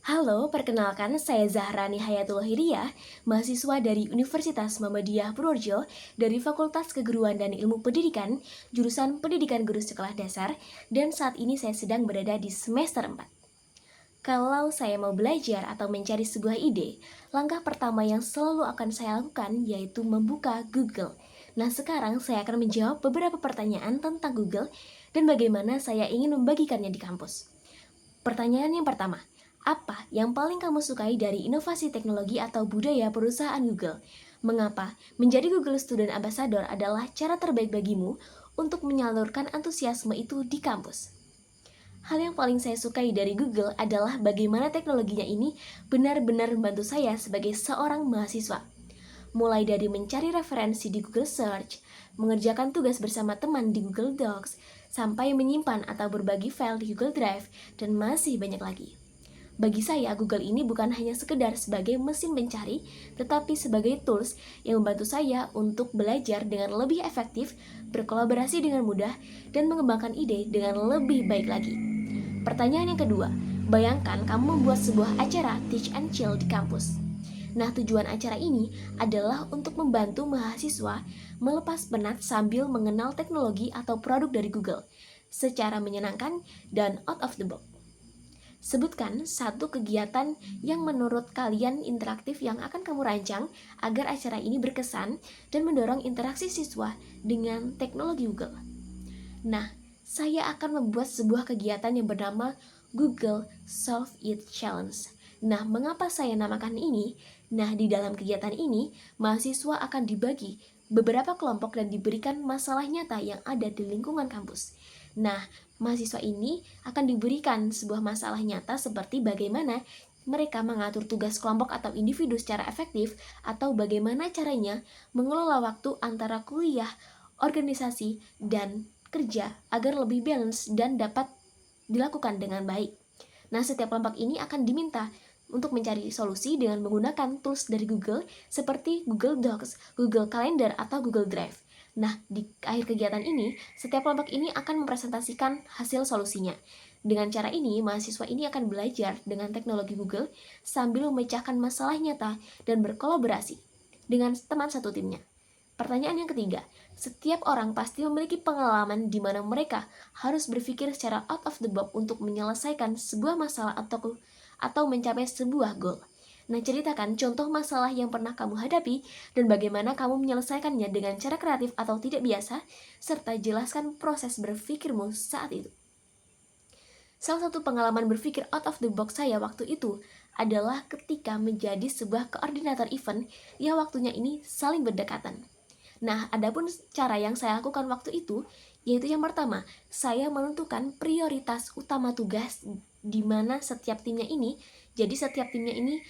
Halo, perkenalkan saya Zahrani Hayatul Hidayah, mahasiswa dari Universitas Muhammadiyah Purworejo dari Fakultas Keguruan dan Ilmu Pendidikan, jurusan Pendidikan Guru Sekolah Dasar, dan saat ini saya sedang berada di semester 4. Kalau saya mau belajar atau mencari sebuah ide, langkah pertama yang selalu akan saya lakukan yaitu membuka Google. Nah, sekarang saya akan menjawab beberapa pertanyaan tentang Google dan bagaimana saya ingin membagikannya di kampus. Pertanyaan yang pertama, apa yang paling kamu sukai dari inovasi teknologi atau budaya perusahaan Google? Mengapa menjadi Google Student Ambassador adalah cara terbaik bagimu untuk menyalurkan antusiasme itu di kampus? Hal yang paling saya sukai dari Google adalah bagaimana teknologinya ini benar-benar membantu saya sebagai seorang mahasiswa. Mulai dari mencari referensi di Google Search, mengerjakan tugas bersama teman di Google Docs, sampai menyimpan atau berbagi file di Google Drive, dan masih banyak lagi. Bagi saya, Google ini bukan hanya sekedar sebagai mesin pencari, tetapi sebagai tools yang membantu saya untuk belajar dengan lebih efektif, berkolaborasi dengan mudah, dan mengembangkan ide dengan lebih baik lagi. Pertanyaan yang kedua, bayangkan kamu membuat sebuah acara Teach and Chill di kampus. Nah, tujuan acara ini adalah untuk membantu mahasiswa melepas penat sambil mengenal teknologi atau produk dari Google secara menyenangkan dan out of the box. Sebutkan satu kegiatan yang menurut kalian interaktif yang akan kamu rancang agar acara ini berkesan dan mendorong interaksi siswa dengan teknologi Google. Nah, saya akan membuat sebuah kegiatan yang bernama Google Solve It Challenge. Nah, mengapa saya namakan ini? Nah, di dalam kegiatan ini, mahasiswa akan dibagi beberapa kelompok dan diberikan masalah nyata yang ada di lingkungan kampus. Nah, mahasiswa ini akan diberikan sebuah masalah nyata seperti bagaimana mereka mengatur tugas kelompok atau individu secara efektif, atau bagaimana caranya mengelola waktu antara kuliah, organisasi, dan kerja agar lebih balance dan dapat dilakukan dengan baik. Nah, setiap kelompok ini akan diminta untuk mencari solusi dengan menggunakan tools dari Google seperti Google Docs, Google Calendar, atau Google Drive. Nah, di akhir kegiatan ini, setiap kelompok ini akan mempresentasikan hasil solusinya. Dengan cara ini, mahasiswa ini akan belajar dengan teknologi Google sambil memecahkan masalah nyata dan berkolaborasi dengan teman satu timnya. Pertanyaan yang ketiga, setiap orang pasti memiliki pengalaman di mana mereka harus berpikir secara out of the box untuk menyelesaikan sebuah masalah atau mencapai sebuah goal. Nah, ceritakan contoh masalah yang pernah kamu hadapi dan bagaimana kamu menyelesaikannya dengan cara kreatif atau tidak biasa, serta jelaskan proses berpikirmu saat itu. Salah satu pengalaman berpikir out of the box saya waktu itu adalah ketika menjadi sebuah koordinator event yang waktunya ini saling berdekatan. Nah, adapun cara yang saya lakukan waktu itu, yaitu yang pertama, saya menentukan prioritas utama tugas di mana setiap timnya ini, jadi setiap timnya ini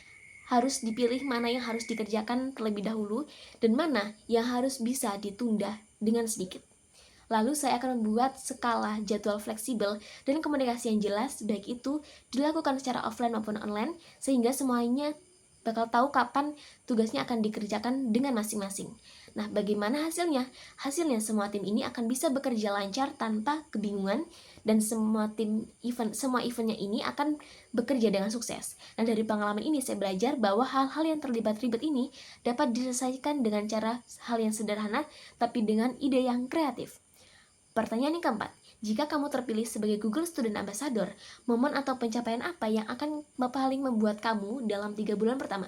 harus dipilih mana yang harus dikerjakan terlebih dahulu dan mana yang harus bisa ditunda dengan sedikit. Lalu saya akan membuat skala jadwal fleksibel dan komunikasi yang jelas, baik itu dilakukan secara offline maupun online, sehingga semuanya bakal tahu kapan tugasnya akan dikerjakan dengan masing-masing. Nah, bagaimana hasilnya? Hasilnya semua tim ini akan bisa bekerja lancar tanpa kebingungan dan semua eventnya ini akan bekerja dengan sukses. Nah, dari pengalaman ini saya belajar bahwa hal-hal yang terlibat ribet ini dapat diselesaikan dengan cara hal yang sederhana tapi dengan ide yang kreatif. Pertanyaan yang keempat, jika kamu terpilih sebagai Google Student Ambassador, momen atau pencapaian apa yang akan paling membuat kamu dalam 3 bulan pertama?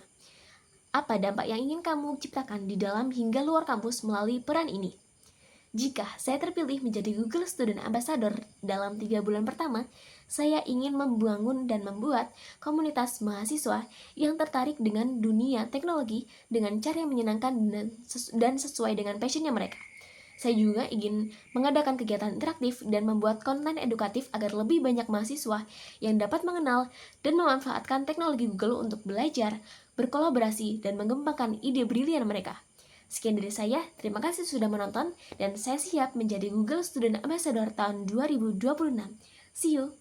Apa dampak yang ingin kamu ciptakan di dalam hingga luar kampus melalui peran ini? Jika saya terpilih menjadi Google Student Ambassador dalam 3 bulan pertama, saya ingin membangun dan membuat komunitas mahasiswa yang tertarik dengan dunia teknologi dengan cara yang menyenangkan dan sesuai dengan passionnya mereka. Saya juga ingin mengadakan kegiatan interaktif dan membuat konten edukatif agar lebih banyak mahasiswa yang dapat mengenal dan memanfaatkan teknologi Google untuk belajar, berkolaborasi, dan mengembangkan ide brilian mereka. Sekian dari saya, terima kasih sudah menonton, dan saya siap menjadi Google Student Ambassador tahun 2026. See you!